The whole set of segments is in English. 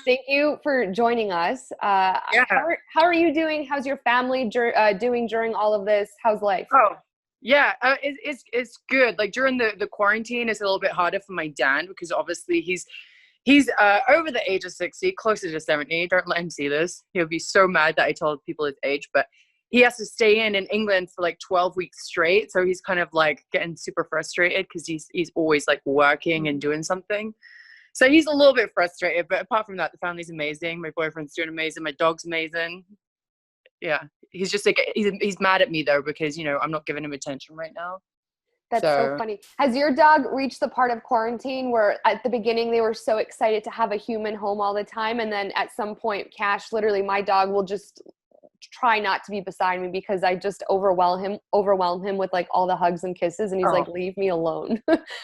thank you for joining us. Yeah. How are you doing? How's your family doing during all of this? How's life? Oh, yeah. It's good. Like during the quarantine, it's a little bit harder for my dad because obviously he's over the age of 60, closer to 70. Don't let him see this. He'll be so mad that I told people his age, but he has to stay in England for like 12 weeks straight. So he's kind of like getting super frustrated because he's always like working and doing something. So he's a little bit frustrated, but apart from that, the family's amazing. My boyfriend's doing amazing. My dog's amazing. Yeah, he's just like he's mad at me though because I'm not giving him attention right now. That's so So funny. Has your dog reached the part of quarantine where at the beginning they were so excited to have a human home all the time, and then at some point, Cash, literally my dog will just try not to be beside me because I just overwhelm him with like all the hugs and kisses, and he's like, leave me alone.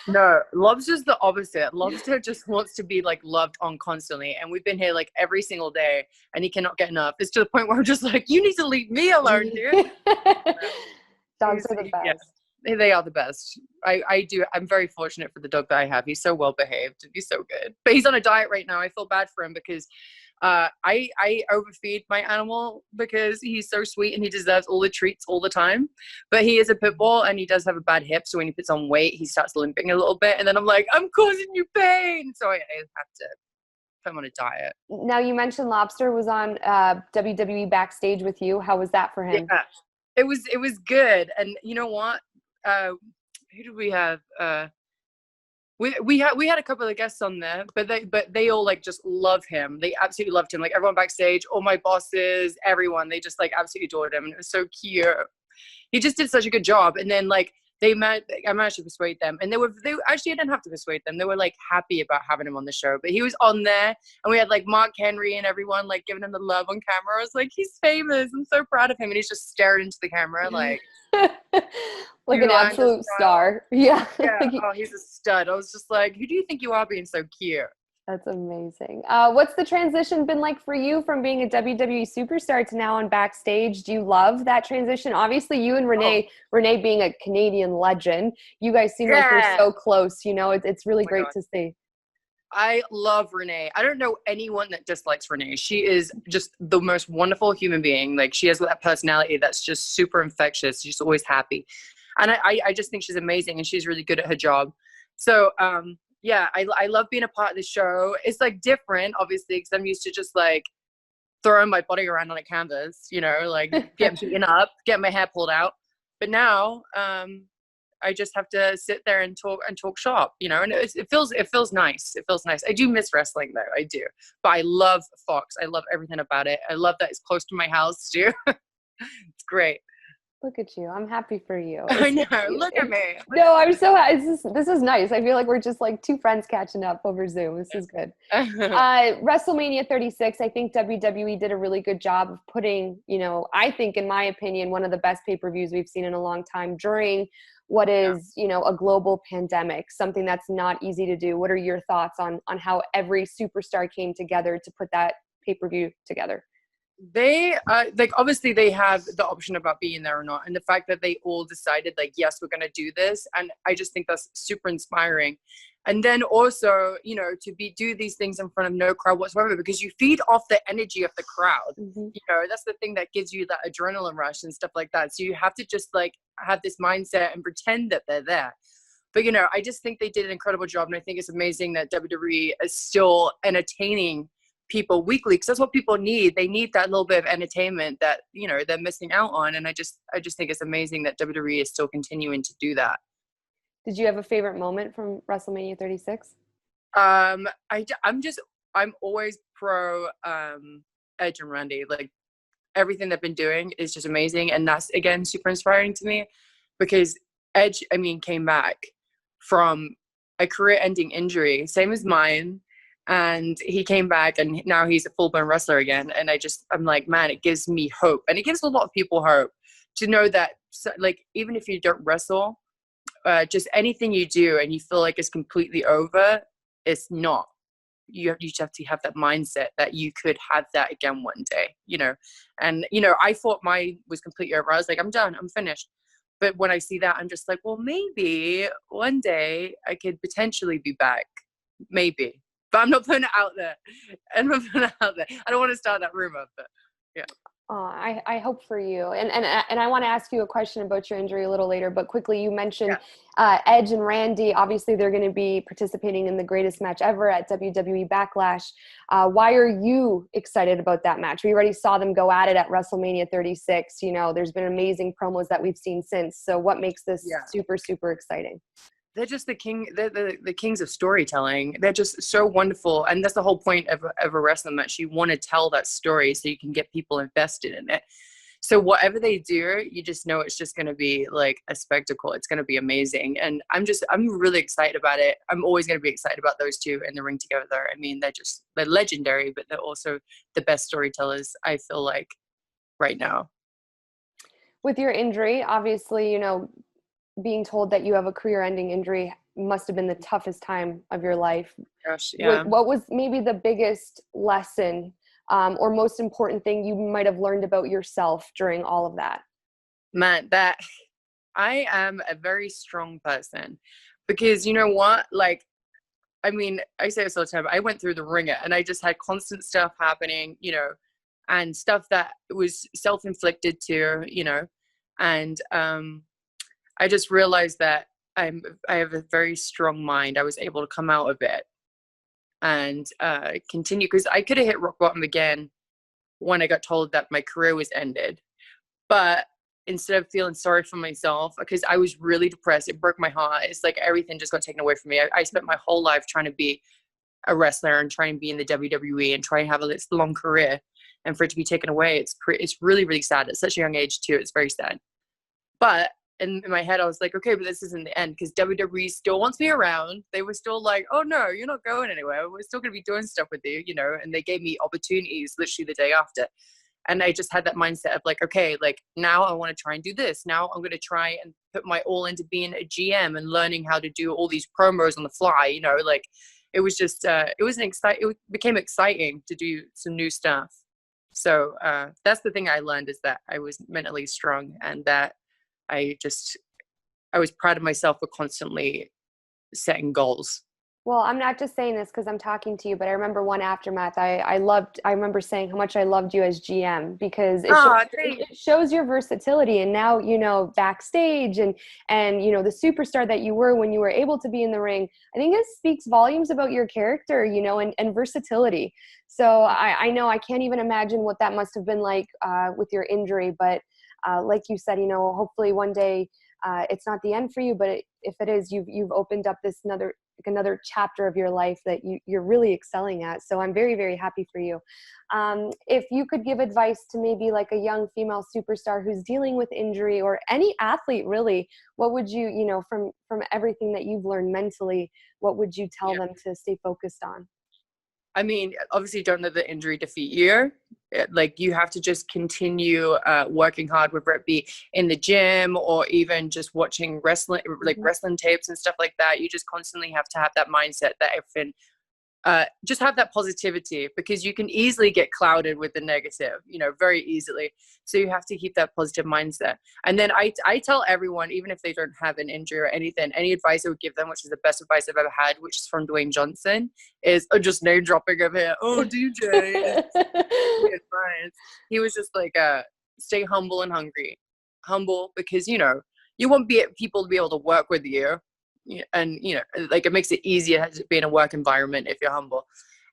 no, Lobster's the opposite. Lobster just wants to be like loved on constantly, and we've been here like every single day, and he cannot get enough. It's to the point where I'm just like, you need to leave me alone, dude. Dogs are the best. Yeah, they are the best. I'm very fortunate for the dog that I have. He's so well behaved and he's so good. But he's on a diet right now. I feel bad for him because I overfeed my animal because he's so sweet and he deserves all the treats all the time. But he is a pit bull and he does have a bad hip. So when he puts on weight, he starts limping a little bit. And then I'm like, I'm causing you pain. So I have to put him on a diet. Now, you mentioned Lobster was on WWE Backstage with you. How was that for him? Yeah, it was good. And you know what? Who did we have? We had a couple of guests on there, but they all like just love him. They absolutely loved him. Like everyone backstage, all my bosses, everyone, they just like absolutely adored him. And it was so cute. He just did such a good job. And then like I managed to persuade them, and they actually, I didn't have to persuade them. They were like happy about having him on the show. But he was on there, and we had like Mark Henry and everyone like giving him the love on camera. I was like, he's famous. I'm so proud of him. And he's just staring into the camera like like an absolute star. Yeah. Oh, he's a stud. I was just like, who do you think you are being so cute? That's amazing. What's the transition been like for you from being a WWE superstar to now on Backstage? Do you love that transition? Obviously, you and Renee being a Canadian legend, you guys seem like you're so close. It's really great to see. I love Renee. I don't know anyone that dislikes Renee. She is just the most wonderful human being. Like she has that personality that's just super infectious. She's always happy. And I just think she's amazing and she's really good at her job. So, yeah, I love being a part of the show. It's like different, obviously, because I'm used to just like throwing my body around on a canvas, like get beaten up, get my hair pulled out. But now, I just have to sit there and talk shop, and it feels nice. It feels nice. I do miss wrestling though. I do, but I love Fox. I love everything about it. I love that it's close to my house too. It's great. Look at you. I'm happy for you. I know. Look at me. No, I'm so happy. This is nice. I feel like we're just like two friends catching up over Zoom. This is good. WrestleMania 36, I think WWE did a really good job of putting, I think, in my opinion, one of the best pay-per-views we've seen in a long time during what is, a global pandemic, something that's not easy to do. What are your thoughts on how every superstar came together to put that pay-per-view together? They like obviously they have the option about being there or not, and the fact that they all decided like, yes, we're gonna do this, and I just think that's super inspiring. And then also, to do these things in front of no crowd whatsoever, because you feed off the energy of the crowd. That's the thing that gives you that adrenaline rush and stuff like that. So you have to just like have this mindset and pretend that they're there. But I just think they did an incredible job, and I think it's amazing that WWE is still entertaining people weekly, because that's what people need. They need that little bit of entertainment that they're missing out on, and I just think it's amazing that WWE is still continuing to do that. Did you have a favorite moment from WrestleMania 36? I'm always pro Edge and Randy. Like everything they've been doing is just amazing, and that's again super inspiring to me, because Edge, came back from a career-ending injury, same as mine. And he came back and now he's a full-blown wrestler again. And I'm like, man, it gives me hope. And it gives a lot of people hope to know that, like, even if you don't wrestle, just anything you do and you feel like it's completely over, it's not. You just have to have that mindset that you could have that again one day, And, I thought mine was completely over. I was like, I'm done. I'm finished. But when I see that, I'm just like, well, maybe one day I could potentially be back. Maybe. But I'm not putting it out there. I'm not putting it out there. I don't want to start that rumor, but yeah. I hope for you. And I want to ask you a question about your injury a little later, but quickly, you mentioned Edge and Randy. Obviously, they're going to be participating in the greatest match ever at WWE Backlash. Why are you excited about that match? We already saw them go at it at WrestleMania 36. You know, there's been amazing promos that we've seen since. So what makes this super, super exciting? They're just the kings of storytelling. They're just so wonderful. And that's the whole point of a wrestling match. You want to tell that story so you can get people invested in it. So whatever they do, you just know it's just going to be like a spectacle. It's going to be amazing. And I'm really excited about it. I'm always going to be excited about those two in the ring together. I mean, they're legendary, but they're also the best storytellers, I feel like, right now. With your injury, obviously, you know, being told that you have a career-ending injury must have been the toughest time of your life. Gosh, yeah. What was maybe the biggest lesson or most important thing you might have learned about yourself during all of that? Man, that I am a very strong person, because you know what? Like, I mean, I say this all the time, I went through the ringer and I just had constant stuff happening, you know, and stuff that was self-inflicted too, you know, and I just realized that I have a very strong mind. I was able to come out of it and continue, because I could have hit rock bottom again when I got told that my career was ended. But instead of feeling sorry for myself, because I was really depressed, it broke my heart. It's like everything just got taken away from me. I spent my whole life trying to be a wrestler and trying to be in the WWE and try and have a long career, and for it to be taken away, it's really, really sad. At such a young age too, it's very sad. But in my head, I was like, okay, but this isn't the end, because WWE still wants me around. They were still like, oh no, you're not going anywhere. We're still going to be doing stuff with you, you know, and they gave me opportunities literally the day after. And I just had that mindset of like, okay, like now I want to try and do this. Now I'm going to try and put my all into being a GM and learning how to do all these promos on the fly, you know, like it was just, it became exciting to do some new stuff. So that's the thing I learned, is that I was mentally strong, and that I was proud of myself for constantly setting goals. Well, I'm not just saying this because I'm talking to you, but I remember one aftermath. I remember saying how much I loved you as GM, because it shows your versatility. And now, you know, backstage and, you know, the superstar that you were when you were able to be in the ring, I think it speaks volumes about your character, you know, and versatility. So I know I can't even imagine what that must have been like with your injury. But like you said, you know, hopefully one day it's not the end for you, but if it is, you've opened up this another chapter of your life that you're really excelling at. So I'm very, very happy for you. If you could give advice to maybe like a young female superstar who's dealing with injury, or any athlete really, what would you, you know, from everything that you've learned mentally, what would you tell them to stay focused on? I mean, obviously don't let the injury defeat you. Like, you have to just continue working hard, whether it be in the gym or even just watching wrestling, like wrestling tapes and stuff like that. You just constantly have to have that mindset that everything, just have that positivity, because you can easily get clouded with the negative, you know, very easily. So you have to keep that positive mindset. And then I tell everyone, even if they don't have an injury or anything, any advice I would give them, which is the best advice I've ever had, which is from Dwayne Johnson, is just name dropping of here. Oh, DJ. He was just like, stay humble and hungry. Humble, because, you know, you want people to be able to work with you. And, you know, like, it makes it easier to be in a work environment if you're humble.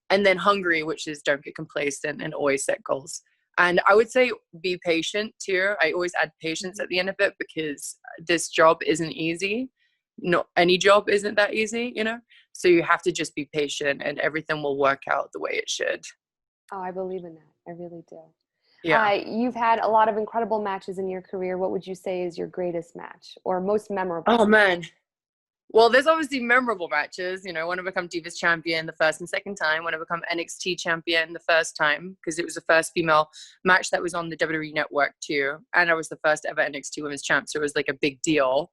And then hungry, which is don't get complacent and always set goals. And I would say be patient too. I always add patience at the end of it, because this job isn't easy. Not any job isn't that easy, you know? So you have to just be patient, and everything will work out the way it should. Oh, I believe in that. I really do. Yeah. You've had a lot of incredible matches in your career. What would you say is your greatest match or most memorable? Oh, man. Well, there's obviously memorable matches. You know, I want to become Divas champion the first and second time. I want to become NXT champion the first time, because it was the first female match that was on the WWE network too. And I was the first ever NXT women's champ. So it was like a big deal.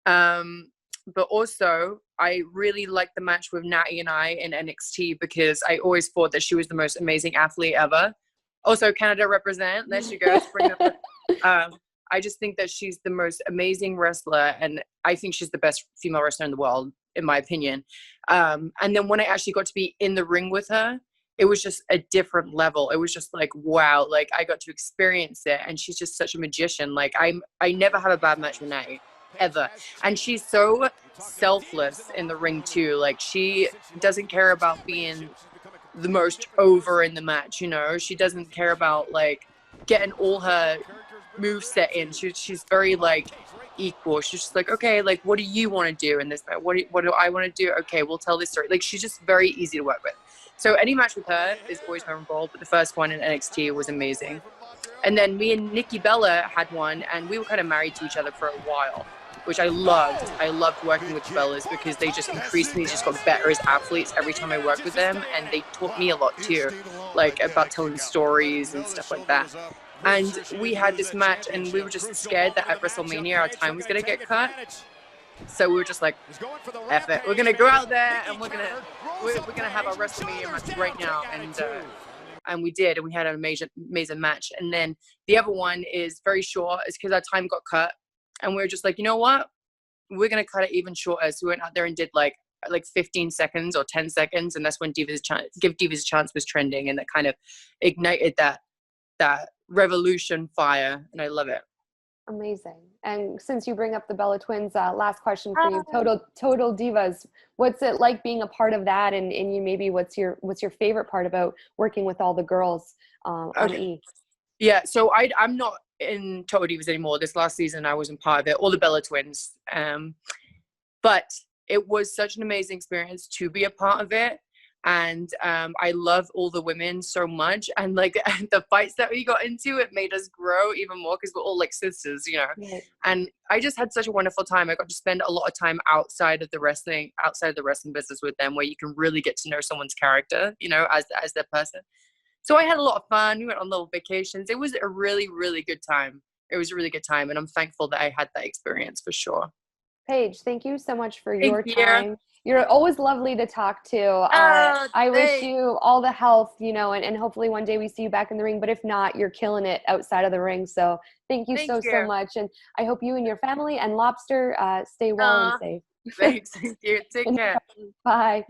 But also, I really liked the match with Natty and I in NXT, because I always thought that she was the most amazing athlete ever. Also, Canada represent. There she goes. Bring up. I just think that she's the most amazing wrestler, and I think she's the best female wrestler in the world, in my opinion. And then when I actually got to be in the ring with her, it was just a different level. It was just like, wow, like I got to experience it. And she's just such a magician. Like I never have a bad match with Natty, ever. And she's so selfless in the ring too. Like she doesn't care about being the most over in the match, you know. She doesn't care about like getting all her moves set in. She's very like equal. She's just like, okay, like what do you want to do in this match? What do I want to do? Okay, we'll tell this story. Like she's just very easy to work with. So any match with her is always memorable, but the first one in NXT was amazing. And then me and Nikki Bella had one, and we were kind of married to each other for a while, which I loved. I loved working with the Bellas because they just increasingly just got better as athletes every time I worked with them, and they taught me a lot too, like about telling stories and stuff like that. And we had this match, and we were just scared that at WrestleMania our time was going to get cut. So we were just like, F it. We're going to go out there and we're going to have our WrestleMania match right now. And we did, and we had an amazing match. And then the other one is very short. It's because our time got cut. And we were just like, you know what? We're going to cut it even shorter. So we went out there and did like 15 seconds or 10 seconds. And that's when Give Divas a Chance was trending. And that kind of ignited that revolution fire. And I love it. Amazing. And since you bring up the Bella Twins, last question for you. Total Divas. What's it like being a part of that? And you maybe what's your favorite part about working with all the girls on E? Yeah, so I'm not in Total Divas anymore. This last season I wasn't part of it, or the Bella Twins. But it was such an amazing experience to be a part of it. And I love all the women so much, and like the fights that we got into, it made us grow even more because we're all like sisters, you know. Right. And I just had such a wonderful time. I got to spend a lot of time outside of the wrestling business with them, where you can really get to know someone's character, you know, as their person. So I had a lot of fun. We went on little vacations. It was a really, really good time. It was a really good time, and I'm thankful that I had that experience for sure. Paige, thank you so much for your time. You're always lovely to talk to. I wish you all the health, you know, and hopefully one day we see you back in the ring. But if not, you're killing it outside of the ring. So thank you so much. And I hope you and your family and Lobster stay well and safe. Thanks. Thank you. Take care. Bye.